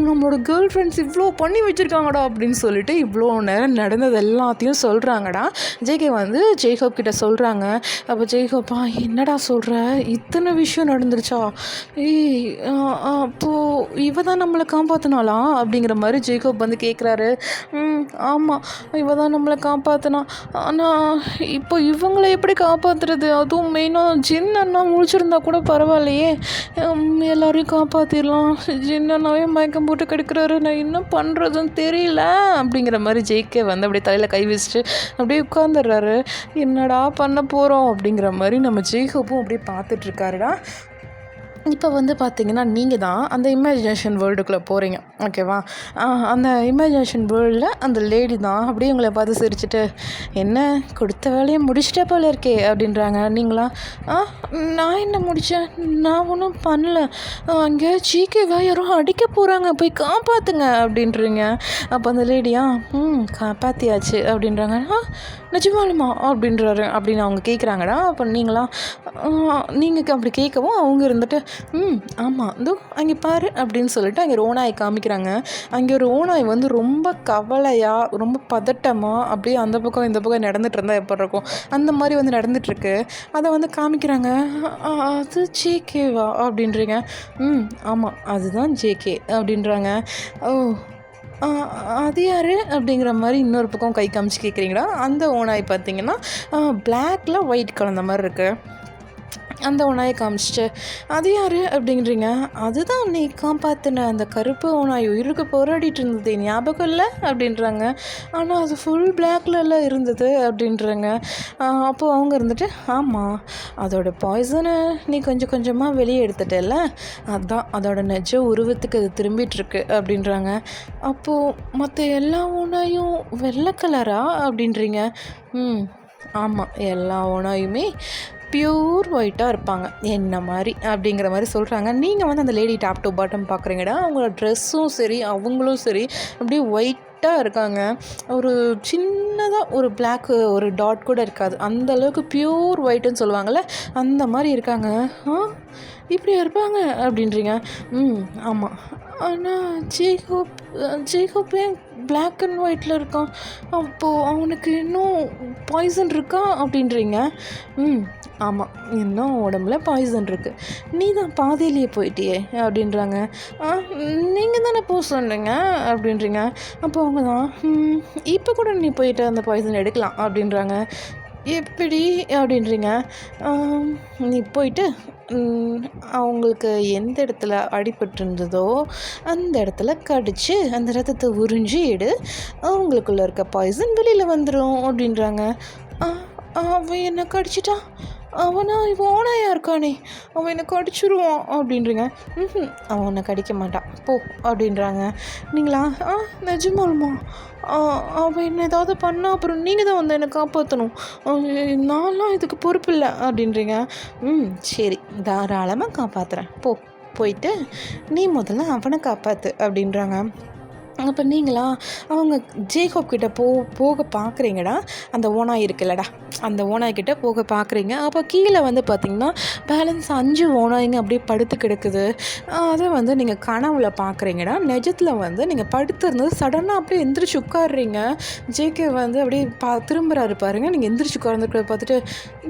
நம்மளோட கேர்ள் ஃப்ரெண்ட்ஸ் இவ்வளோ பண்ணி வச்சுருக்காங்கடா அப்படின்னு சொல்லிட்டு இவ்வளோ நேரம் நடந்தது எல்லாத்தையும் சொல்கிறாங்கடா. ஜேகே வந்து ஜெய்கோப் கிட்ட சொல்கிறாங்க. அப்போ ஜெய்கோப்பா என்னடா சொல்கிற, இத்தனை விஷயம் நடந்துருச்சா, அப்போது இவ தான் நம்மளை காப்பாற்றினாளா அப்படிங்கிற மாதிரி ஜெய்கோப் வந்து கேட்குறாரு. ஆமாம் இவ தான் நம்மளை காப்பாற்றினா, ஆனால் இப்போ இவங்களை எப்படி காப்பாற்றுறது, அதுவும் மெயினாக ஜின் அண்ணா முடிச்சிருந்தா கூட பரவாயில்லையே, எல்லாரையும் காப்பாற்றிடலாம், ஜின் அண்ணாவே மயக்கம் போட்டு கெடுக்கிறாரு, நான் என்ன பண்ணுறதுன்னு தெரியல அப்படிங்கிற மாதிரி ஜெய்கே வந்து அப்படியே தலையில் கை வச்சுட்டு அப்படியே உட்காந்துடுறாரு. என்னடா பண்ண போகிறோம் அப்படிங்கிற மாதிரி நம்ம ஜெய்கோப்பும் அப்படியே பார்த்துட்ருக்காருடா. இப்போ வந்து பார்த்திங்கன்னா நீங்கள் தான் அந்த இமேஜினேஷன் வேர்ல்டுக்குள்ளே போகிறீங்க, ஓகேவா? அந்த இமேஜினேஷன் வேர்ல்டில் அந்த லேடி தான் அப்படியே உங்களை பார்த்து சிரிச்சுட்டு, என்ன கொடுத்த வேலையை முடிச்சிட்டே போல இருக்கே அப்படின்றாங்க. நீங்களா நான் என்ன முடித்தேன், நான் ஒன்றும் பண்ணல, அங்கே ஜிகேவா யாரும் அடிக்க போகிறாங்க, போய் காப்பாற்றுங்க அப்படின்றீங்க. அப்போ அந்த லேடியா காப்பாற்றியாச்சு அப்படின்றாங்க. நிஜமாலுமா அப்படின்றாரு அப்படின்னு அவங்க கேட்குறாங்கடா. அப்போ நீங்கள் அப்படி கேட்கவும் அவங்க இருந்துட்டு ஆமாம் இதோ அங்கே பாரு அப்படின்னு சொல்லிட்டு அங்கே ஓநாயை காமிக்கிறாங்க. அங்கே ஒரு ஓநாய் வந்து ரொம்ப கவலையாக ரொம்ப பதட்டமாக அப்படியே அந்த பக்கம் இந்த பக்கம் நடந்துகிட்டு இருந்தால் எப்படி இருக்கும் அந்த மாதிரி வந்து நடந்துகிட்ருக்கு. அதை வந்து காமிக்கிறாங்க. அது ஜேகேவா அப்படின்றீங்க. ஆமாம் அதுதான் ஜேகே அப்படின்றாங்க. ஓ அது யார் அப்படிங்கிற மாதிரி இன்னொரு பக்கம் கை காமிச்சு கேட்குறீங்களா. அந்த ஓநாய் பார்த்தீங்கன்னா பிளாக்கில் ஒயிட் கலந்த மாதிரி இருக்குது. அந்த ஓநாயை காமிச்சிட்டு அது யார் அப்படிங்கிறீங்க. அதுதான் நீ காப்பாற்றின அந்த கருப்பு ஓநாய் உயிருக்கு போராடிட்டு இருந்தது ஞாபகம் இல்லை அப்படின்றாங்க. ஆனால் அது ஃபுல் பிளாக்லலாம் இருந்தது அப்படின்றாங்க. அப்போது அவங்க இருந்துட்டு ஆமாம் அதோட பாய்சனை நீ கொஞ்சம் கொஞ்சமாக வெளியே எடுத்துட்டல, அதுதான் அதோட நிஜ உருவத்துக்கு அது திரும்பிகிட்ருக்கு அப்படின்றாங்க. அப்போது மற்ற எல்லா ஓநாயும் வெள்ளை கலரா அப்படின்றீங்க. ஆமாம், எல்லா ஓனாயுமே பியூர் ஒயிட்டாக இருப்பாங்க என்ன மாதிரி அப்படிங்கிற மாதிரி சொல்கிறாங்க. நீங்கள் வந்து அந்த லேடி டாப் டு பாட்டம் பார்க்குறீங்கடா, அவங்களோட ட்ரெஸ்ஸும் சரி அவங்களும் சரி அப்படியே ஒயிட்டாக இருக்காங்க. ஒரு சின்னதாக ஒரு பிளாக்கு ஒரு டாட் கூட இருக்காது, அந்த அளவுக்கு பியூர் ஒயிட்டுன்னு சொல்லுவாங்கள்ல, அந்த மாதிரி இருக்காங்க. இப்படியா இருப்பாங்க அப்படின்றீங்க. ஆமாம். ஆனால் ஜேக்கப் ஏன் பிளாக் அண்ட் ஒயிட்டில் இருக்கான்? அப்போது அவனுக்கு இன்னும் பாய்சன் இருக்கா அப்படின்றீங்க. ஆமாம், இன்னும் உடம்புல பாய்சன் இருக்குது. நீ தான் பாதியிலேயே போயிட்டியே அப்படின்றாங்க. நீங்கள் தானே போக சொன்னீங்க அப்படின்றீங்க. அப்போ அவங்க தான் இப்போ கூட நீ போயிட்டு அந்த பாய்சன் எடுக்கலாம் அப்படின்றாங்க. எப்படி அப்படின்றீங்க. நீ போயிட்டு அவங்களுக்கு எந்த இடத்துல அடிபட்டிருந்ததோ அந்த இடத்துல கடித்து அந்த ரத்தத்தை உறிஞ்சி எடு, அவங்களுக்குள்ளே இருக்க பாய்சன் வெளியில் வந்துடும் அப்படின்றாங்க. அவன் என்னை கடிச்சிட்டா, அவனா இவன் ஓனாயா இருக்கானே, அவன் என்னை கடிச்சிருவான் அப்படின்றீங்க. அவன் உன்னை கடிக்க மாட்டான் போ அப்படின்றாங்க. நீங்களா நிஜமாலுமா? அவன் என்ன ஏதாவது பண்ணால் அப்புறம் நீங்கள் தான் வந்து என்னை காப்பாற்றணும், நான்லாம் இதுக்கு பொறுப்பு இல்லை அப்படின்றீங்க. சரி, தாராளமாக காப்பாற்றுறேன் போயிட்டு நீ முதல்ல அவனை காப்பாற்று அப்படின்றாங்க. அப்போ நீங்களா அவங்க ஜேக்கப் கிட்டே போக பார்க்குறீங்கடா, அந்த ஓனாய் இருக்குல்லடா, அந்த ஓனாய்கிட்ட போக பார்க்குறீங்க. அப்போ கீழே வந்து பார்த்திங்கன்னா பேலன்ஸ் 5 ஓனாய்ங்க அப்படியே படுத்து கிடக்குது. அதை வந்து நீங்கள் கனவுல பார்க்குறீங்கடா. நிஜத்தில் வந்து நீங்கள் படுத்துருந்தது சடனாக அப்படியே எந்திரிச்சு உட்காடுறீங்க. ஜேகே வந்து அப்படியே திரும்புகிறாரு பாருங்க. நீங்கள் எந்திரிச்சு உட்கார்ந்துருக்க பார்த்துட்டு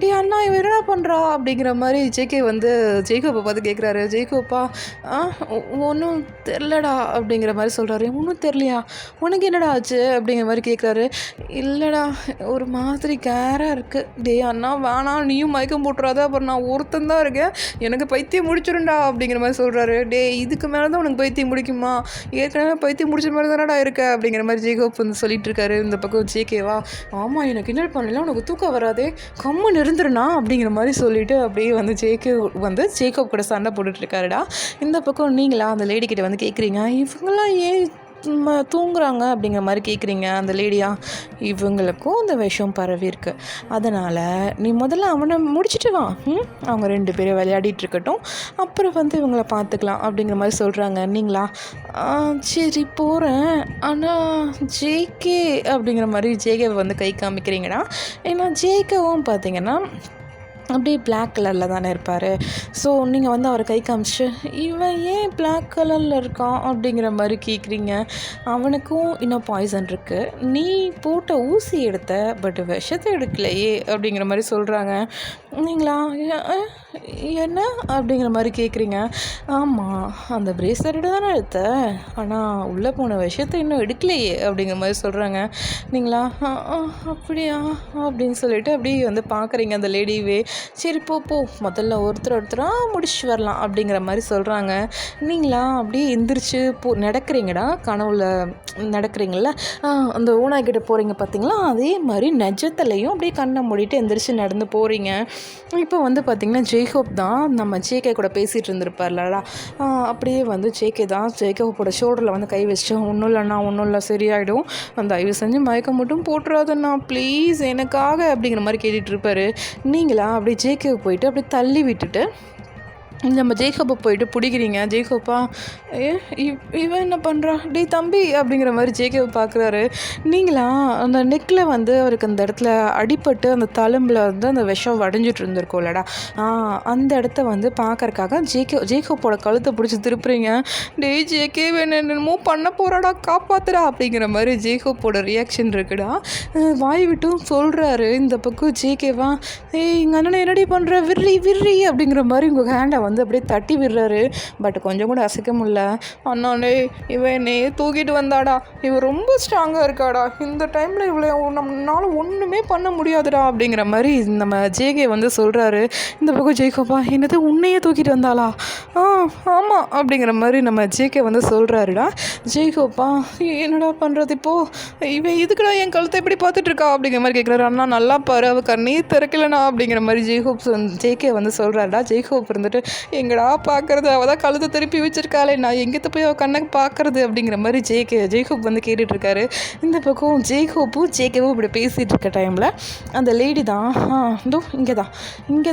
டே அண்ணா இவன் என்னடா பண்ணுறா அப்படிங்கிற மாதிரி ஜேகே வந்து ஜேக்கப்பை பார்த்து கேட்குறாரு. ஜேக்கப்பா ஒன்றும் தெரிலடா அப்படிங்கிற மாதிரி சொல்கிறாரு. ஒன்றும் தெரியலையா, உனக்கு என்னடா ஆச்சு அப்படிங்கிற மாதிரி கேட்குறாரு. இல்லைடா ஒரு மாதிரி கேராக இருக்குது. டே அண்ணா வேணாம், நீயும் மயக்கம் போட்டுறாத, அப்புறம் நான் ஒருத்தன் தான் இருக்கேன், எனக்கு பைத்தியம் முடிச்சிடும்டா அப்படிங்கிற மாதிரி சொல்கிறாரு. டே இதுக்கு மேலே தான் உனக்கு பைத்தியம் முடிக்குமா, ஏற்கனவே பைத்தியம் முடிச்ச மாதிரி தானடா இருக்க அப்படிங்கிற மாதிரி ஜேக்கப் வந்து சொல்லிட்டு இருக்காரு. இந்த பக்கம் ஜேகேவா ஆமாம் எனக்கு என்ன பண்ணல, உனக்கு தூக்கம் வராதே, கம்முன்னு இருந்துருண்ணா அப்படிங்கிற மாதிரி சொல்லிட்டு அப்படியே வந்து ஜேக்கப் கூட சண்டை போட்டுட்ருக்காருடா. இந்த பக்கம் நீங்களா அந்த லேடிக்கிட்ட வந்து கேட்குறீங்க, இவங்களாம் ஏன் தூங்குறாங்க அப்படிங்கிற மாதிரி கேட்குறீங்க. அந்த லேடியா, இவங்களுக்கும் அந்த விஷம் பரவி இருக்கு, அதனால் நீ முதல்ல அவனை முடிச்சுட்டு வா, அவங்க 2 பேரும் விளையாடிட்டு இருக்கட்டும், அப்புறம் வந்து இவங்கள பார்த்துக்கலாம் அப்படிங்கிற மாதிரி சொல்கிறாங்க. நீங்களா சரி போகிறேன், ஆனால் ஜேகே அப்படிங்கிற மாதிரி ஜேகேவை வந்து கை காமிக்கிறீங்கடா. ஏன்னா ஜேகேவும் பார்த்தீங்கன்னா அப்படியே பிளாக் கலரில் தானே இருப்பார். ஸோ நீங்கள் வந்து அவரை கை காமிச்சு இவன் ஏன் பிளாக் கலரில் இருக்கான் அப்படிங்கிற மாதிரி கேட்குறீங்க. அவனுக்கும் இன்னும் பாய்சன் இருக்குது, நீ போட்ட ஊசி எடுத்த பட் விஷத்தை எடுக்கலையே அப்படிங்கிற மாதிரி சொல்கிறாங்க. நீங்களா என்ன அப்படிங்கிற மாதிரி கேட்குறீங்க. ஆமாம் அந்த பிரேஸ்லெட்டு தானே எடுத்த, ஆனால் உள்ளே போன விஷயத்தை இன்னும் எடுக்கலையே அப்படிங்கிற மாதிரி சொல்கிறாங்க. நீங்களா அப்படியா அப்படின்னு சொல்லிட்டு அப்படியே வந்து பார்க்குறீங்க அந்த லேடியவே. சரி போ முதல்ல ஒருத்தராக முடிச்சு வரலாம் அப்படிங்கிற மாதிரி சொல்கிறாங்க. நீங்களா அப்படியே எந்திரிச்சு நடக்கிறீங்கடா, கனவுல நடக்கிறீங்கள, அந்த ஓனாய்கிட்ட போகிறீங்க பார்த்தீங்களா, அதே மாதிரி நிஜத்துலையும் அப்படியே கண்ணை மூடிட்டு எந்திரிச்சு நடந்து போகிறீங்க. இப்போ வந்து பார்த்திங்கன்னா ஜேக்கப் தான் நம்ம ஜேகே கூட பேசிகிட்டு இருந்திருப்பார்லடா, அப்படியே வந்து ஜேகே தான் ஜேக்கப்போட ஷோல்டரில் வந்து கை வச்சு ஒன்றும் இல்லை சரியாயிடும், தயவு செஞ்சு மயக்கம் மட்டும் போட்டுறாதண்ணா ப்ளீஸ் எனக்காக அப்படிங்கிற மாதிரி கேட்டுட்டு இருப்பாரு. நீங்களா அப்படியே ஜேகேவை போயிட்டு அப்படியே தள்ளி விட்டுட்டு நம்ம ஜேக்கப்பை போயிட்டு பிடிக்கிறீங்க. ஜேக்கப்பா இவன் என்ன பண்ணுறா, டே தம்பி அப்படிங்கிற மாதிரி ஜேக்கவை பார்க்குறாரு. நீங்களா அந்த நெக்கில் வந்து அவருக்கு அந்த இடத்துல அடிபட்டு அந்த தழும்பில் வந்து அந்த விஷம் வடைஞ்சிட்டு இருந்திருக்கோம்லடா, அந்த இடத்த வந்து பார்க்கறக்காக ஜேக்கப்போட கழுத்தை பிடிச்சி திருப்புறீங்க. டே ஜேகே என்னென்னமோ பண்ண போகிறாடா, காப்பாத்துறா அப்படிங்கிற மாதிரி ஜேக்கப்போட ரியாக்ஷன் இருக்குடா. வாய் விட்டும் சொல்கிறாரு. இந்த பக்கம் ஜேகேவா எங்கள் அண்ணனை என்னடி பண்ணுற, விர்ரி அப்படிங்கிற மாதிரி உங்கள் ஹேண்டை வந்து அப்படியே தட்டி விடுறாரு. பட் கொஞ்சம் கூட அசைக்க முடியல. அண்ணாண்டே இவன் என்னையே தூக்கிட்டு வந்தாடா, இவன் ரொம்ப ஸ்ட்ராங்காக இருக்காடா, இந்த டைமில் இவ்வளோ நம்மளால ஒன்றுமே பண்ண முடியாதுடா அப்படிங்கிற மாதிரி நம்ம ஜேகே வந்து சொல்கிறாரு. இந்த பக்கம் ஜெய்கோப்பா என்னது உன்னையே தூக்கிட்டு வந்தாளா, ஆமாம் அப்படிங்கிற மாதிரி நம்ம ஜேகே வந்து சொல்கிறாருடா. ஜெய்ஹோப்பா என்னடா பண்ணுறது இப்போது, இவன் இதுக்குடா என் கழுத்தை எப்படி பார்த்துட்ருக்கா அப்படிங்கிற மாதிரி கேட்குறாரு. அண்ணா நல்லா பாரு, அவள் கண்ணே திறக்கலண்ணா அப்படிங்கிற மாதிரி ஜேகே வந்து சொல்கிறாருடா. ஜெய்ஹோப் இருந்துட்டு எங்கடா பார்க்குறது, அவள் தான் கழுத்தை திருப்பி வச்சிருக்காளே, நான் எங்கேத்த போய் அவள் கண்ணை பார்க்குறது அப்படிங்கிற மாதிரி ஜெய்ஹோப் வந்து கேட்டுட்ருக்காரு. இந்த பக்கம் ஜெய்ஹோப்பும் ஜேகேவும் இப்படி பேசிகிட்டு இருக்க டைமில் அந்த லேடி தான் இதோ இங்கே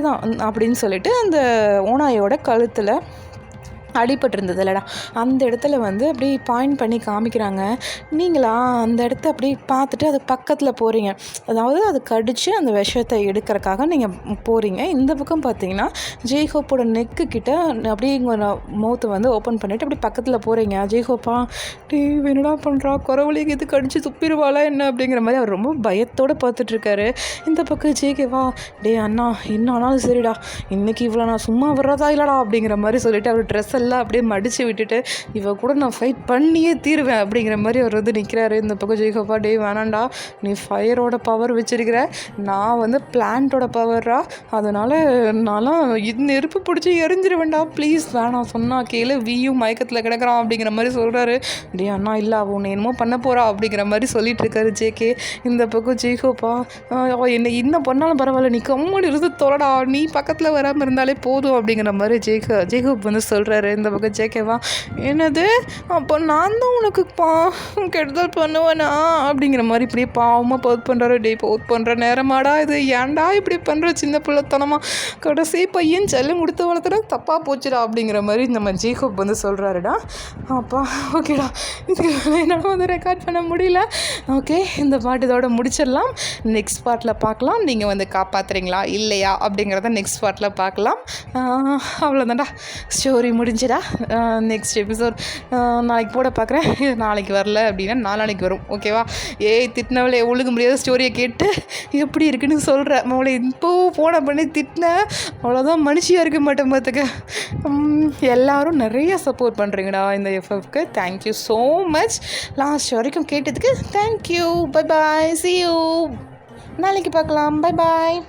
தான் அப்படின்னு சொல்லிட்டு அந்த ஓநாயோட கழுத்தில் அடிபட்டிருந்தது இல்லைடா, அந்த இடத்துல வந்து அப்படி பாயிண்ட் பண்ணி காமிக்கிறாங்க. நீங்களா அந்த இடத்த அப்படி பார்த்துட்டு அது பக்கத்தில் போகிறீங்க, அதாவது அது கடித்து அந்த விஷத்தை எடுக்கிறக்காக நீங்கள் போகிறீங்க. இந்த பக்கம் பார்த்தீங்கன்னா ஜெய்ஹோப்போட நெக்கு கிட்ட அப்படியே மவுத்தை வந்து ஓப்பன் பண்ணிவிட்டு அப்படி பக்கத்தில் போகிறீங்க. ஜெய்ஹோப்பா டே என்னடா பண்ணுறா, குறவழிக்கு இது கடிச்சு துப்பிடுவாளா என்ன அப்படிங்கிற மாதிரி அவர் ரொம்ப பயத்தோடு பார்த்துட்ருக்காரு. இந்த பக்கம் ஜேகேவா டே அண்ணா என்ன ஆனாலும் சரிடா, இன்றைக்கி இவ்வளோ நான் சும்மா வர்றதா இல்லைடா அப்படிங்கிற மாதிரி சொல்லிவிட்டு அவர் ட்ரெஸ் எல்லாம் அப்படியே மடித்து விட்டுட்டு இவ கூட நான் ஃபைட் பண்ணியே தீருவேன் அப்படிங்கிற மாதிரி அவர் வந்து நிற்கிறாரு. இந்த பக்கம் ஜெய்ஹோப்பா டே வேணாண்டா, நீ ஃபயரோட பவர் வச்சிருக்கிற, நான் வந்து பிளான்ட்டோட பவரா, அதனால் நான்லாம் நெருப்பு பிடிச்சி எரிஞ்சிருவேண்டா, ப்ளீஸ் வேணாம் சொன்னா கேளு, வீயும் மயக்கத்தில் கிடக்கிறான் அப்படிங்கிற மாதிரி சொல்கிறாரு. டே அண்ணா இல்லை அவன் உன்னை என்னமோ பண்ண போகிறா அப்படிங்கிற மாதிரி சொல்லிட்டு இருக்காரு ஜேகே. இந்த பக்கம் ஜெய்ஹோப்பா என்னை இன்னும் பண்ணாலும் பரவாயில்ல, நீ கம்முன்னு இருந்து தொலைடா, நீ பக்கத்தில் வராமல் இருந்தாலே போதும் அப்படிங்கிற மாதிரி ஜெய்ஹோப் வந்து சொல்கிறாரு. இந்த பக்கம் ஜேகேவா என்னது அப்போ நான் தான் உனக்கு கெடுதல் பண்ணுவேனா அப்படிங்கிற மாதிரி இப்படியே பாவமாக பவுத் பண்ணுறாரு. டே பவுத் பண்ணுற நேரமாடா இது, ஏன்டா இப்படி பண்ணுற சின்ன பிள்ளைத்தனமா, கடைசி பையன் செல்லம் கொடுத்த வளர்த்துட தப்பாக போச்சுடா அப்படிங்கிற மாதிரி நம்ம ஜேகோப் வந்து சொல்கிறாருடா. அப்பா ஓகேடா, இதுக்கு என்னால் வந்து ரெக்கார்ட் பண்ண முடியல. ஓகே, இந்த பாட்டு இதோட முடிச்சிடலாம். நெக்ஸ்ட் பார்ட்டில் பார்க்கலாம். நீங்கள் வந்து காப்பாற்றுறீங்களா இல்லையா அப்படிங்கிறத நெக்ஸ்ட் பார்ட்டில் பார்க்கலாம். அவ்வளோதான்டா, ஸ்டோரி முடிஞ்சிடா. நெக்ஸ்ட் எபிசோட் நாளைக்கு போட பார்க்குறேன். இது நாளைக்கு வரல அப்படின்னா நாளைக்கு வரும். ஓகேவா? திட்டினவளே ஒழுங்க முடியாத ஸ்டோரியை கேட்டு எப்படி இருக்குன்னு சொல்கிறேன். அவளை இப்போது ஃபோனை பண்ணி திட்டினேன், அவ்வளோதான் மனுஷியாக இருக்க மாட்டேன் பார்த்துக்க. எல்லோரும் நிறைய சப்போர்ட் பண்ணுறீங்கடா இந்த எஃப்எஃப்க்கு. Thank you so much. லாஸ்ட் வரைக்கும் கேட்டதுக்கு thank you. Bye bye, see you. நாளைக்கு பார்க்கலாம். பை பாய்.